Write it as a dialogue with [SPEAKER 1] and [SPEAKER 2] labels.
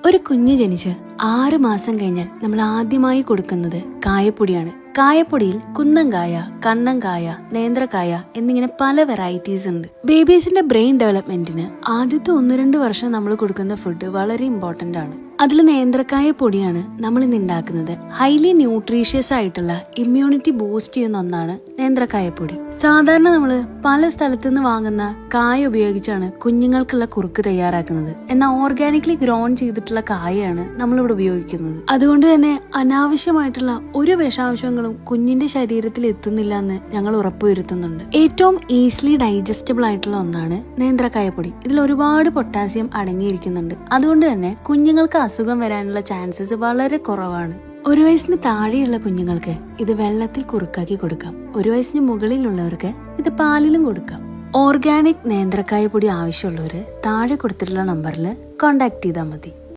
[SPEAKER 1] ഒരു കുഞ്ഞ് ജനിച്ച് 6 മാസം കഴിഞ്ഞാൽ നമ്മൾ ആദ്യമായി കൊടുക്കുന്നത് കായപ്പൊടിയാണ്. കായപ്പൊടിയിൽ കുന്നംകായ, കണ്ണങ്കായ, നേന്ത്രക്കായ എന്നിങ്ങനെ പല വെറൈറ്റീസ് ഉണ്ട്. ബേബീസിന്റെ ബ്രെയിൻ ഡെവലപ്മെന്റിന് ആദ്യത്തെ 1-2 വർഷം നമ്മൾ കൊടുക്കുന്ന ഫുഡ് വളരെ ഇമ്പോർട്ടന്റ് ആണ്. അതിൽ നേന്ത്രക്കായ പൊടിയാണ് നമ്മൾ ഇന്ന് ഉണ്ടാക്കുന്നത്. ഹൈലി ന്യൂട്രീഷ്യസ് ആയിട്ടുള്ള ഇമ്മ്യൂണിറ്റി ബൂസ്റ്റ് ചെയ്യുന്ന ഒന്നാണ് നേന്ത്രക്കായ പൊടി. സാധാരണ നമ്മൾ പല സ്ഥലത്തു നിന്ന് വാങ്ങുന്ന കായ ഉപയോഗിച്ചാണ് കുഞ്ഞുങ്ങൾക്കുള്ള കുറുക്ക് തയ്യാറാക്കുന്നത്. എന്നാൽ ഓർഗാനിക്കലി ഗ്രോൺ ചെയ്തിട്ടുള്ള കായയാണ് നമ്മളിവിടെ ഉപയോഗിക്കുന്നത്. അതുകൊണ്ട് തന്നെ അനാവശ്യമായിട്ടുള്ള ഒരു വിഷാംശങ്ങളും കുഞ്ഞിന്റെ ശരീരത്തിൽ എത്തുന്നില്ല എന്ന് ഞങ്ങൾ ഉറപ്പുവരുത്തുന്നുണ്ട്. ഏറ്റവും ഈസിലി ഡൈജസ്റ്റബിൾ ആയിട്ടുള്ള ഒന്നാണ് നേന്ത്രക്കായ പൊടി. ഇതിൽ ഒരുപാട് പൊട്ടാസ്യം അടങ്ങിയിരിക്കുന്നുണ്ട്. അതുകൊണ്ട് തന്നെ കുഞ്ഞുങ്ങൾക്ക് അസുഖം വരാനുള്ള ചാൻസസ് വളരെ കുറവാണ്. 1 വയസ്സിന് താഴെയുള്ള കുഞ്ഞുങ്ങൾക്ക് ഇത് വെള്ളത്തിൽ കുറുക്കാക്കി കൊടുക്കാം. 1 വയസ്സിന് മുകളിലുള്ളവർക്ക് ഇത് പാലിലും കൊടുക്കാം. ഓർഗാനിക് നേന്ത്രക്കായ പൊടി ആവശ്യമുള്ളവര് താഴെ കൊടുത്തിട്ടുള്ള നമ്പറിൽ കോൺടാക്ട് ചെയ്താൽ മതി.